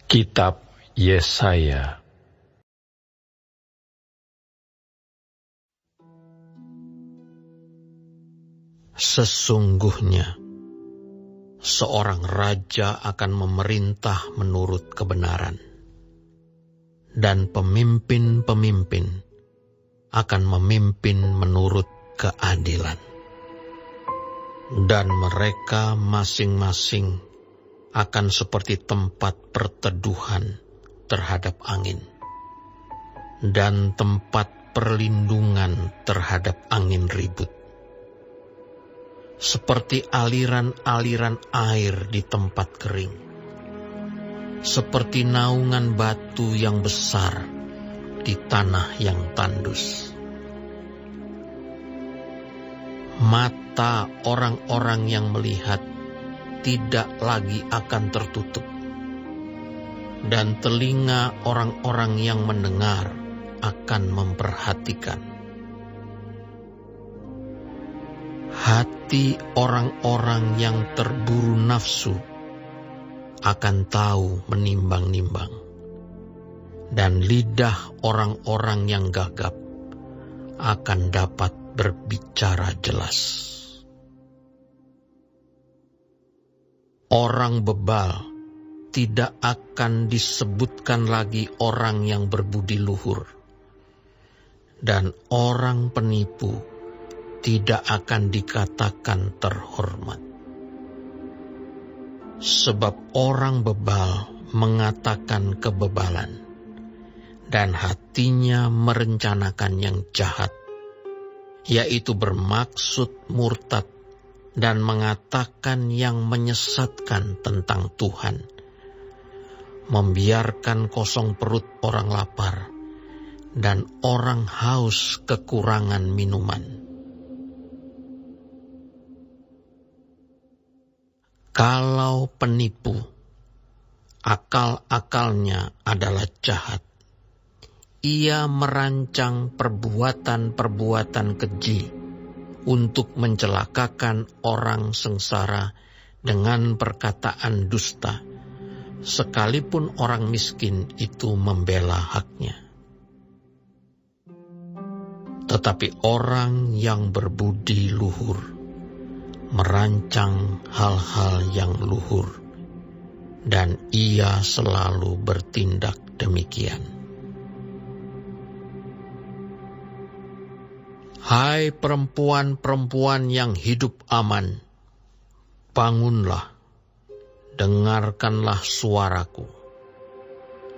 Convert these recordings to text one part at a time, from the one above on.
Kitab Yesaya. Sesungguhnya seorang raja akan memerintah menurut kebenaran, dan pemimpin-pemimpin akan memimpin menurut keadilan. Dan mereka masing-masing akan seperti tempat perteduhan terhadap angin, dan tempat perlindungan terhadap angin ribut. Seperti aliran-aliran air di tempat kering, seperti naungan batu yang besar di tanah yang tandus. Mata orang-orang yang melihat tidak lagi akan tertutup, dan telinga orang-orang yang mendengar akan memperhatikan. Hati orang-orang yang terburu nafsu akan tahu menimbang-nimbang, dan lidah orang-orang yang gagap akan dapat berbicara jelas. Orang bebal tidak akan disebutkan lagi orang yang berbudi luhur, dan orang penipu tidak akan dikatakan terhormat. Sebab orang bebal mengatakan kebebalan, dan hatinya merencanakan yang jahat, yaitu bermaksud murtad dan mengatakan yang menyesatkan tentang Tuhan, membiarkan kosong perut orang lapar, dan orang haus kekurangan minuman. Kalau penipu, akal-akalnya adalah jahat. Ia merancang perbuatan-perbuatan keji untuk mencelakakan orang sengsara dengan perkataan dusta, sekalipun orang miskin itu membela haknya. Tetapi orang yang berbudi luhur merancang hal-hal yang luhur, dan ia selalu bertindak demikian. Hai perempuan-perempuan yang hidup aman, bangunlah, dengarkanlah suaraku.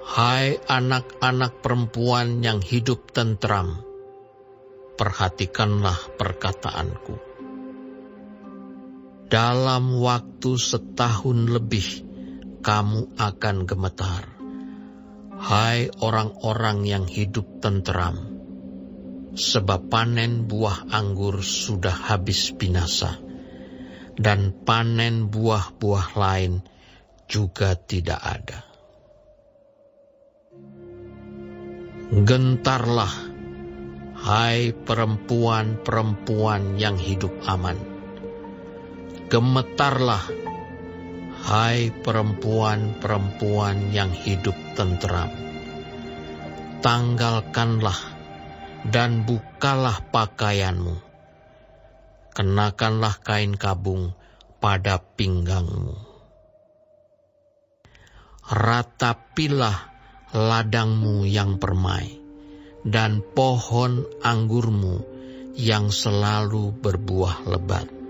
Hai anak-anak perempuan yang hidup tentram, perhatikanlah perkataanku. Dalam waktu setahun lebih kamu akan gemetar, hai orang-orang yang hidup tentram, sebab panen buah anggur sudah habis binasa, dan panen buah-buah lain juga tidak ada. Gentarlah, hai perempuan-perempuan yang hidup aman. Gemetarlah, hai perempuan-perempuan yang hidup tentram. Tanggalkanlah dan bukalah pakaianmu. Kenakanlah kain kabung pada pinggangmu. Ratapilah ladangmu yang permai, dan pohon anggurmu yang selalu berbuah lebat.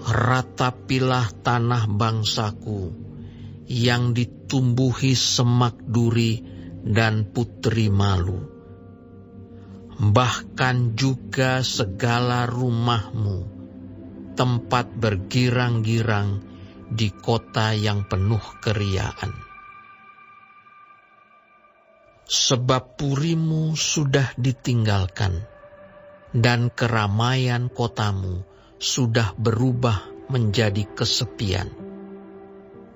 Ratapilah tanah bangsaku yang ditumbuhi semak duri dan putri malu, bahkan juga segala rumahmu, tempat bergirang-girang di kota yang penuh keriaan. Sebab purimu sudah ditinggalkan, dan keramaian kotamu sudah berubah menjadi kesepian.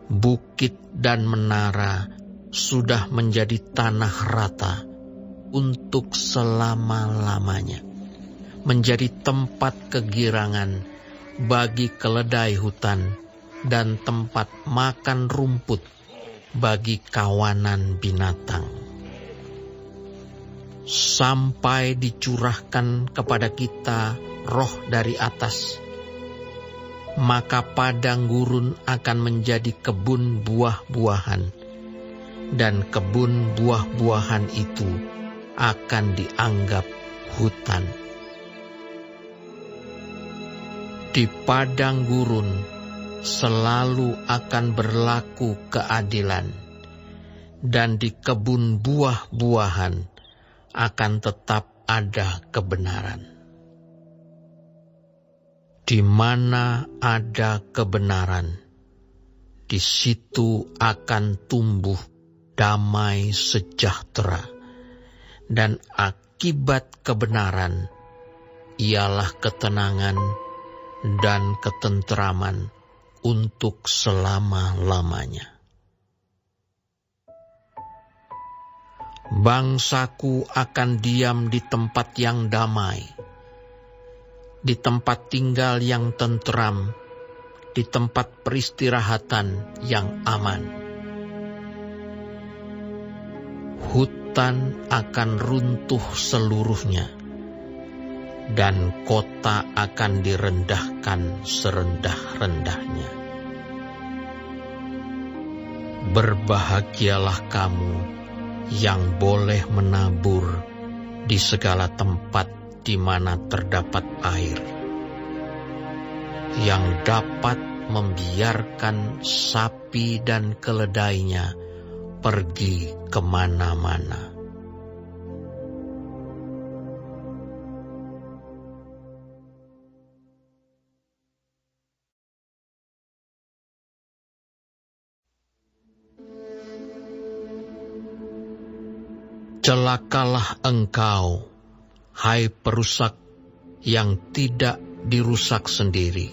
Bukit dan menara sudah menjadi tanah rata untuk selama-lamanya, menjadi tempat kegirangan bagi keledai hutan dan tempat makan rumput bagi kawanan binatang, sampai dicurahkan kepada kita roh dari atas, maka padang gurun akan menjadi kebun buah-buahan, dan kebun buah-buahan itu akan dianggap hutan. Di padang gurun selalu akan berlaku keadilan, dan di kebun buah-buahan akan tetap ada kebenaran. Di mana ada kebenaran, di situ akan tumbuh damai sejahtera, dan akibat kebenaran ialah ketenangan dan ketenteraman untuk selama-lamanya. Bangsaku akan diam di tempat yang damai, di tempat tinggal yang tentram, di tempat peristirahatan yang aman. Hutan akan runtuh seluruhnya, dan kota akan direndahkan serendah-rendahnya. Berbahagialah kamu yang boleh menabur di segala tempat di mana terdapat air, yang dapat membiarkan sapi dan keledainya pergi kemana-mana. Celakalah engkau, hai perusak yang tidak dirusak sendiri,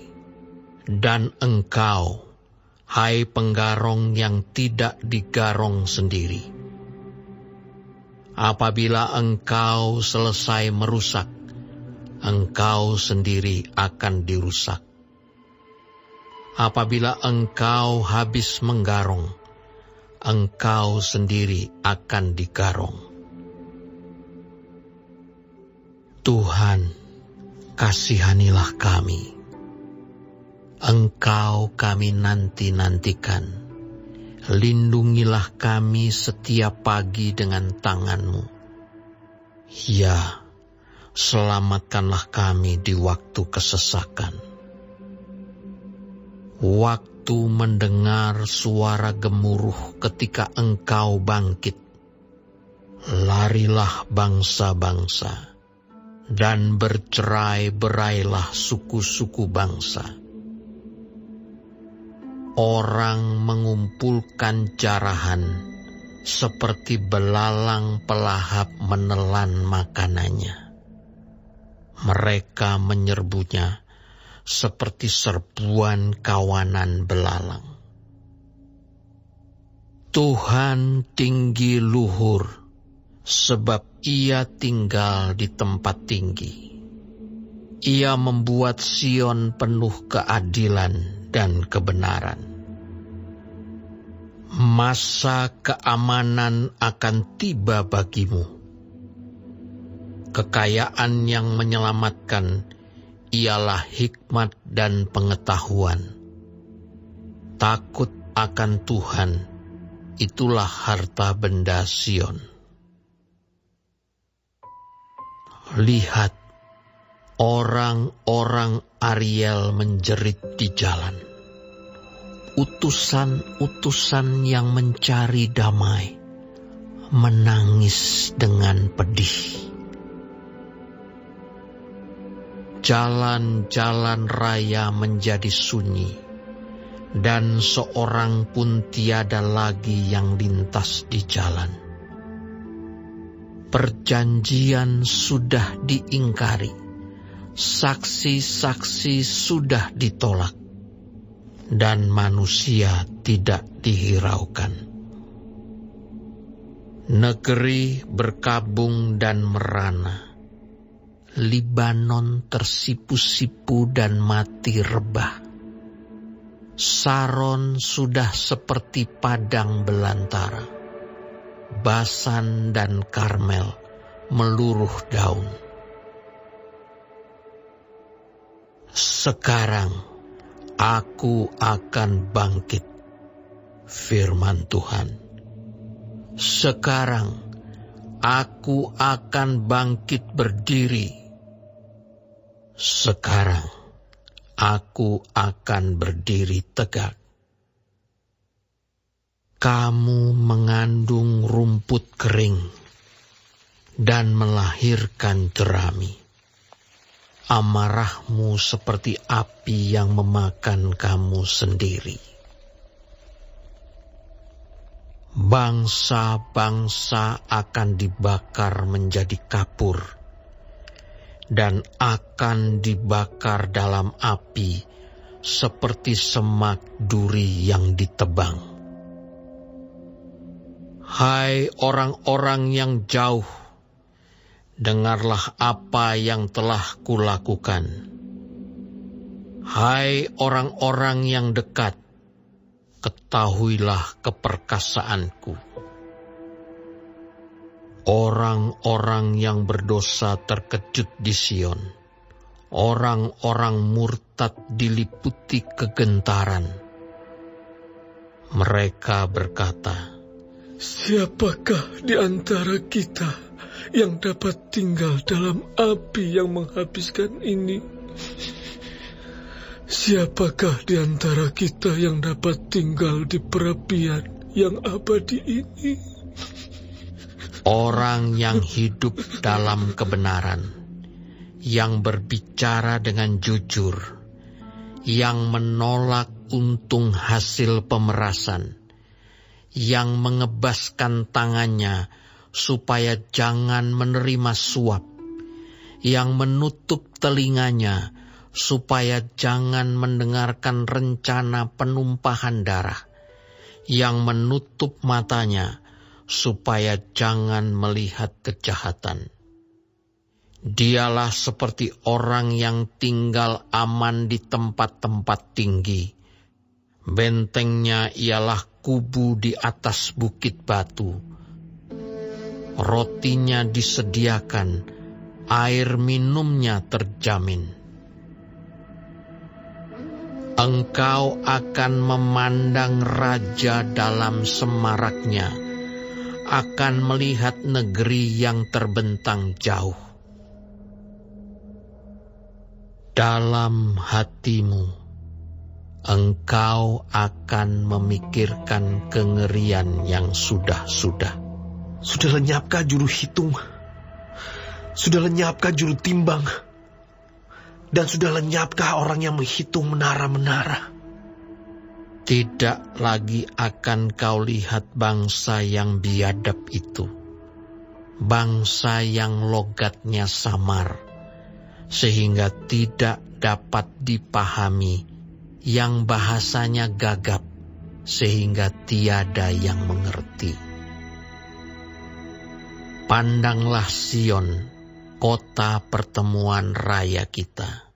dan engkau, hai penggarong yang tidak digarong sendiri. Apabila engkau selesai merusak, engkau sendiri akan dirusak. Apabila engkau habis menggarong, engkau sendiri akan digarong. Tuhan, kasihanilah kami. Engkau kami nanti-nantikan. Lindungilah kami setiap pagi dengan tangan-Mu. Ya, selamatkanlah kami di waktu kesesakan. Waktu mendengar suara gemuruh ketika Engkau bangkit, larilah bangsa-bangsa, dan bercerai-berailah suku-suku bangsa. Orang mengumpulkan jarahan seperti belalang pelahap menelan makanannya. Mereka menyerbunya seperti serbuan kawanan belalang. Tuhan tinggi luhur, sebab Ia tinggal di tempat tinggi. Ia membuat Sion penuh keadilan dan kebenaran. Masa keamanan akan tiba bagimu. Kekayaan yang menyelamatkan ialah hikmat dan pengetahuan. Takut akan Tuhan, itulah harta benda Sion. Lihat, orang-orang Ariel menjerit di jalan. Utusan-utusan yang mencari damai menangis dengan pedih. Jalan-jalan raya menjadi sunyi, dan seorang pun tiada lagi yang lintas di jalan. Perjanjian sudah diingkari, saksi-saksi sudah ditolak, dan manusia tidak dihiraukan. Negeri berkabung dan merana, Libanon tersipu-sipu dan mati rebah. Saron sudah seperti padang belantara. Basan dan Karmel meluruh daun. Sekarang aku akan bangkit, firman Tuhan. Sekarang aku akan bangkit berdiri. Sekarang aku akan berdiri tegak. Kamu mengandung rumput kering dan melahirkan jerami. Amarahmu seperti api yang memakan kamu sendiri. Bangsa-bangsa akan dibakar menjadi kapur dan akan dibakar dalam api seperti semak duri yang ditebang. Hai orang-orang yang jauh, dengarlah apa yang telah kulakukan. Hai orang-orang yang dekat, ketahuilah keperkasaanku. Orang-orang yang berdosa terkejut di Sion. Orang-orang murtad diliputi kegentaran. Mereka berkata, siapakah di antara kita yang dapat tinggal dalam api yang menghabiskan ini? Siapakah di antara kita yang dapat tinggal di perapian yang abadi ini? Orang yang hidup dalam kebenaran, yang berbicara dengan jujur, yang menolak untung hasil pemerasan, yang mengebaskan tangannya supaya jangan menerima suap, yang menutup telinganya supaya jangan mendengarkan rencana penumpahan darah, yang menutup matanya supaya jangan melihat kejahatan. Dialah seperti orang yang tinggal aman di tempat-tempat tinggi. Bentengnya ialah kubu di atas bukit batu. Rotinya disediakan, air minumnya terjamin. Engkau akan memandang raja dalam semaraknya, akan melihat negeri yang terbentang jauh. Dalam hatimu, engkau akan memikirkan kengerian yang sudah-sudah. Sudah lenyapkah juru hitung? Sudah lenyapkah juru timbang? Dan sudah lenyapkah orang yang menghitung menara-menara? Tidak lagi akan kau lihat bangsa yang biadab itu, bangsa yang logatnya samar, sehingga tidak dapat dipahami, yang bahasanya gagap, sehingga tiada yang mengerti. Pandanglah Sion, kota pertemuan raya kita.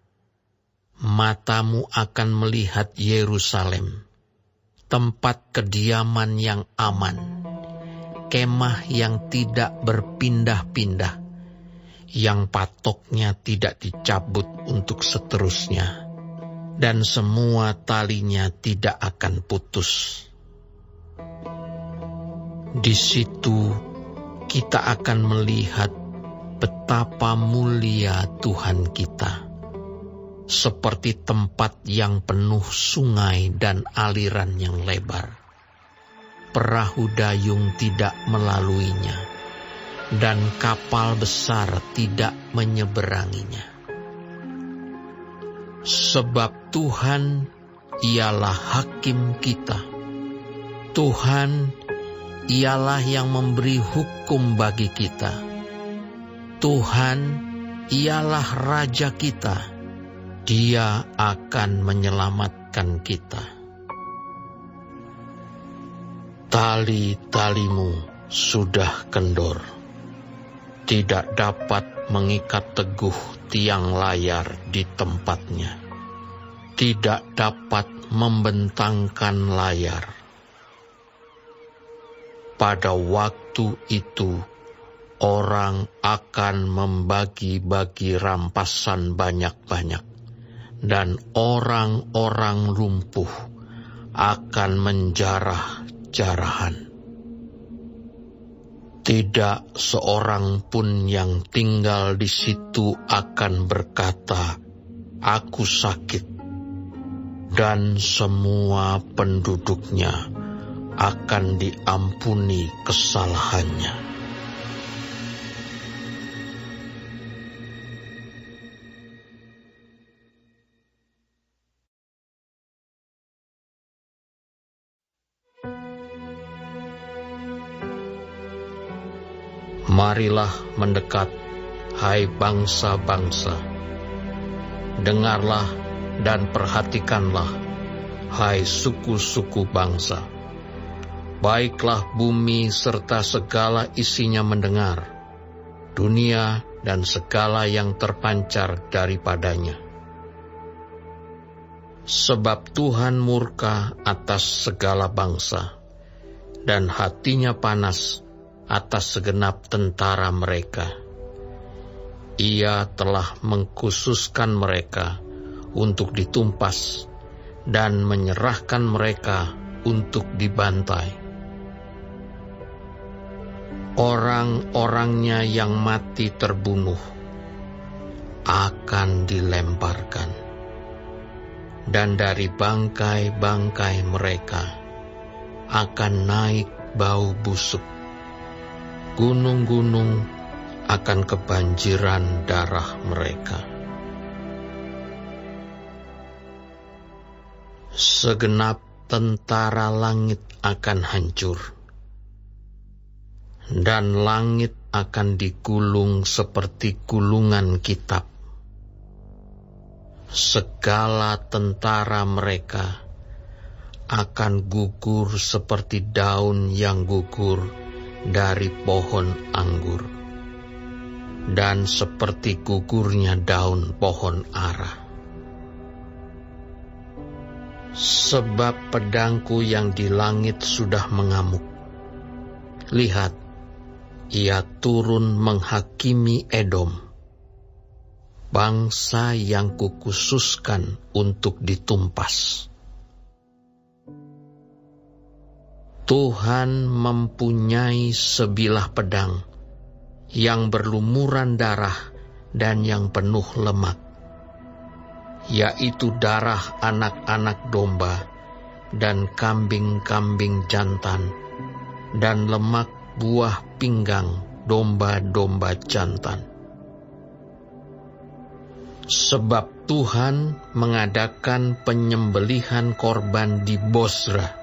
Matamu akan melihat Yerusalem, tempat kediaman yang aman, kemah yang tidak berpindah-pindah, yang patoknya tidak dicabut untuk seterusnya, dan semua talinya tidak akan putus. Di situ kita akan melihat betapa mulia Tuhan kita, seperti tempat yang penuh sungai dan aliran yang lebar. Perahu dayung tidak melaluinya, dan kapal besar tidak menyeberanginya. Sebab Tuhan ialah hakim kita. Tuhan ialah yang memberi hukum bagi kita. Tuhan ialah Raja kita. Dia akan menyelamatkan kita. Tali-talimu sudah kendor, tidak dapat mengikat teguh tiang layar di tempatnya, tidak dapat membentangkan layar. Pada waktu itu, orang akan membagi-bagi rampasan banyak-banyak, dan orang-orang lumpuh akan menjarah-jarahan. Tidak seorang pun yang tinggal di situ akan berkata, "Aku sakit," dan semua penduduknya akan diampuni kesalahannya. Marilah mendekat, hai bangsa-bangsa. Dengarlah dan perhatikanlah, hai suku-suku bangsa. Baiklah bumi serta segala isinya mendengar, dunia dan segala yang terpancar daripadanya. Sebab Tuhan murka atas segala bangsa, dan hatinya panas atas segenap tentara mereka. Ia telah mengkhususkan mereka untuk ditumpas dan menyerahkan mereka untuk dibantai. Orang-orangnya yang mati terbunuh akan dilemparkan, dan dari bangkai-bangkai mereka akan naik bau busuk. Gunung-gunung akan kebanjiran darah mereka. Segenap tentara langit akan hancur, dan langit akan digulung seperti gulungan kitab. Segala tentara mereka akan gugur seperti daun yang gugur dari pohon anggur, dan seperti gugurnya daun pohon ara. Sebab pedangku yang di langit sudah mengamuk. Lihat, ia turun menghakimi Edom, bangsa yang kukhususkan untuk ditumpas. Tuhan mempunyai sebilah pedang yang berlumuran darah dan yang penuh lemak, yaitu darah anak-anak domba dan kambing-kambing jantan, dan lemak buah pinggang domba-domba jantan. Sebab Tuhan mengadakan penyembelihan korban di Bozra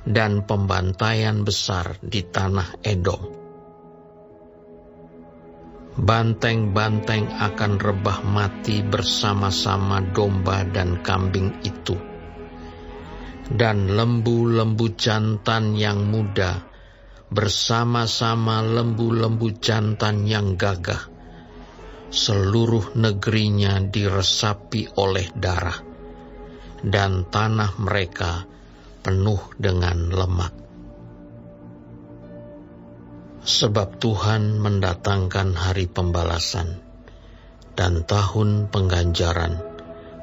dan pembantaian besar di tanah Edom. Banteng-banteng akan rebah mati bersama-sama domba dan kambing itu, dan lembu-lembu jantan yang muda bersama-sama lembu-lembu jantan yang gagah. Seluruh negerinya diresapi oleh darah, dan tanah mereka penuh dengan lemak. Sebab Tuhan mendatangkan hari pembalasan dan tahun pengganjaran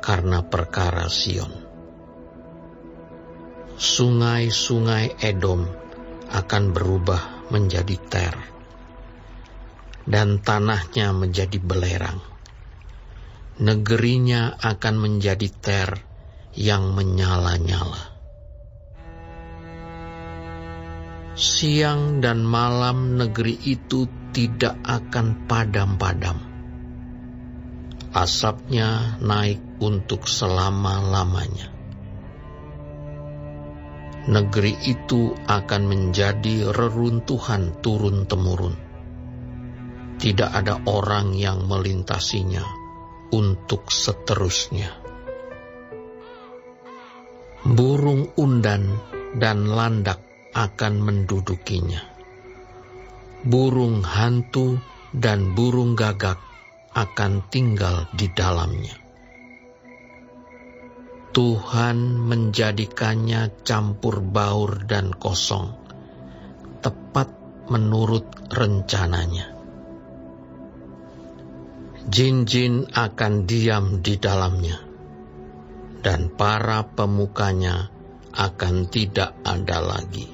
karena perkara Sion. Sungai-sungai Edom akan berubah menjadi ter, dan tanahnya menjadi belerang. Negerinya akan menjadi ter yang menyala-nyala. Siang dan malam negeri itu tidak akan padam-padam. Asapnya naik untuk selama-lamanya. Negeri itu akan menjadi reruntuhan turun-temurun. Tidak ada orang yang melintasinya untuk seterusnya. Burung undan dan landak akan mendudukinya. Burung hantu dan burung gagak akan tinggal di dalamnya. Tuhan menjadikannya campur baur dan kosong, tepat menurut rencananya. Jin-jin akan diam di dalamnya, dan para pemukanya akan tidak ada lagi.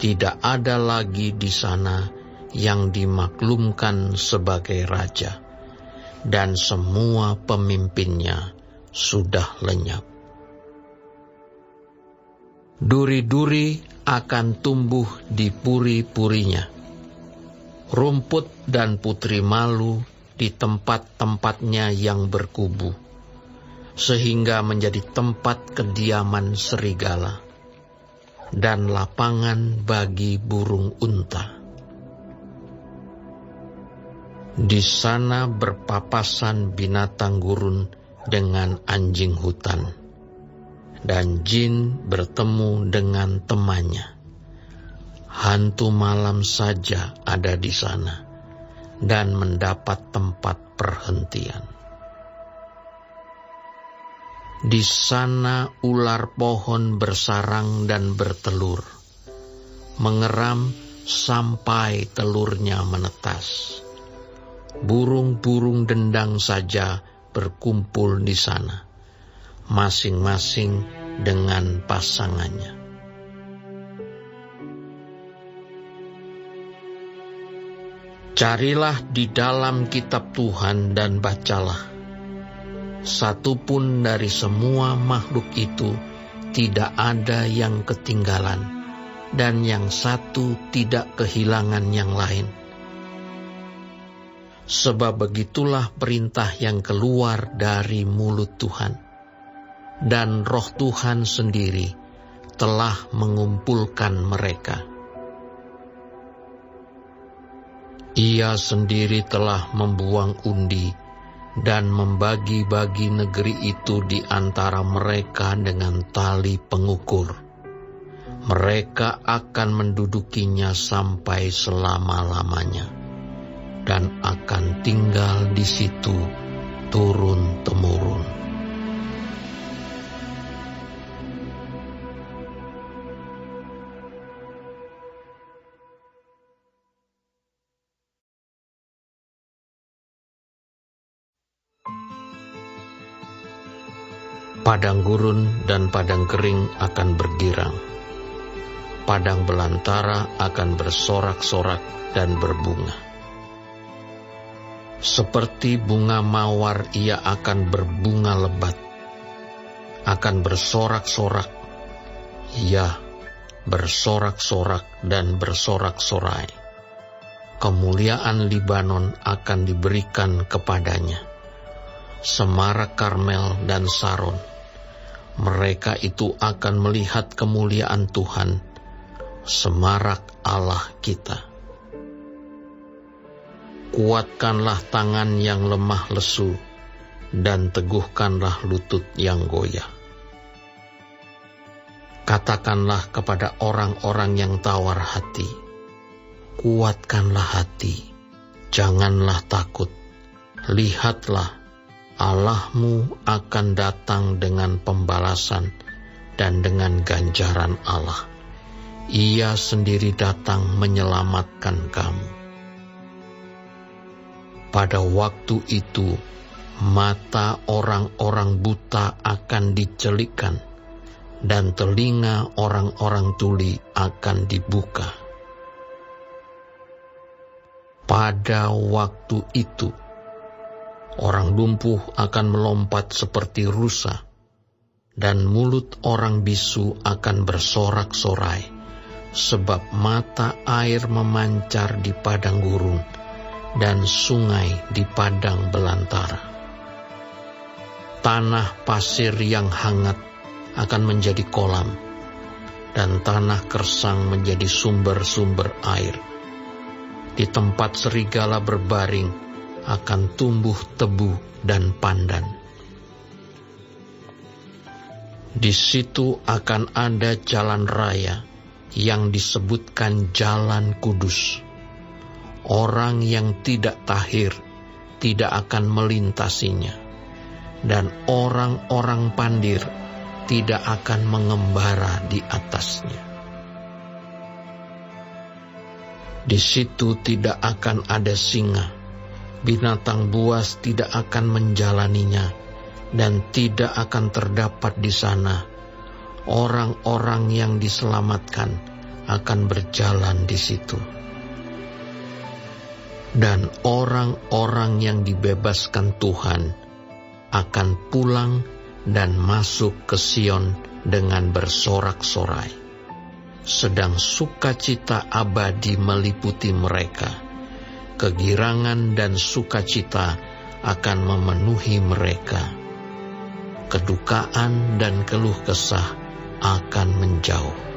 Tidak ada lagi di sana yang dimaklumkan sebagai raja, dan semua pemimpinnya sudah lenyap. Duri-duri akan tumbuh di puri-purinya. Rumput dan putri malu di tempat-tempatnya yang berkubu, sehingga menjadi tempat kediaman serigala dan lapangan bagi burung unta. Di sana berpapasan binatang gurun dengan anjing hutan, dan jin bertemu dengan temannya. Hantu malam saja ada di sana, dan mendapat tempat perhentian. Di sana ular pohon bersarang dan bertelur, mengeram sampai telurnya menetas. Burung-burung dendang saja berkumpul di sana, masing-masing dengan pasangannya. Carilah di dalam kitab Tuhan dan bacalah. Satupun dari semua makhluk itu tidak ada yang ketinggalan, dan yang satu tidak kehilangan yang lain. Sebab begitulah perintah yang keluar dari mulut Tuhan, dan Roh Tuhan sendiri telah mengumpulkan mereka. Ia sendiri telah membuang undi dan membagi-bagi negeri itu di antara mereka dengan tali pengukur. Mereka akan mendudukinya sampai selama-lamanya, dan akan tinggal di situ turun-temurun. Padang gurun dan padang kering akan bergirang. Padang belantara akan bersorak-sorak dan berbunga. Seperti bunga mawar ia akan berbunga lebat, akan bersorak-sorak, ya, bersorak-sorak dan bersorak-sorai. Kemuliaan Libanon akan diberikan kepadanya, semarak Karmel dan Saron. Mereka itu akan melihat kemuliaan Tuhan, semarak Allah kita. Kuatkanlah tangan yang lemah lesu, dan teguhkanlah lutut yang goyah. Katakanlah kepada orang-orang yang tawar hati, kuatkanlah hati, janganlah takut. Lihatlah, Allahmu akan datang dengan pembalasan dan dengan ganjaran Allah. Ia sendiri datang menyelamatkan kamu. Pada waktu itu, mata orang-orang buta akan dicelikkan, dan telinga orang-orang tuli akan dibuka. Pada waktu itu, orang lumpuh akan melompat seperti rusa, dan mulut orang bisu akan bersorak-sorai, sebab mata air memancar di padang gurun, dan sungai di padang belantara. Tanah pasir yang hangat akan menjadi kolam, dan tanah gersang menjadi sumber-sumber air. Di tempat serigala berbaring akan tumbuh tebu dan pandan. Di situ akan ada jalan raya yang disebutkan Jalan Kudus. Orang yang tidak tahir tidak akan melintasinya, dan orang-orang pandir tidak akan mengembara di atasnya. Di situ tidak akan ada singa, binatang buas tidak akan menjalaninya, dan tidak akan terdapat di sana orang-orang yang diselamatkan akan berjalan di situ. Dan orang-orang yang dibebaskan Tuhan akan pulang dan masuk ke Sion dengan bersorak-sorai. Sedang sukacita abadi meliputi mereka. Kegirangan dan sukacita akan memenuhi mereka. Kedukaan dan keluh kesah akan menjauh.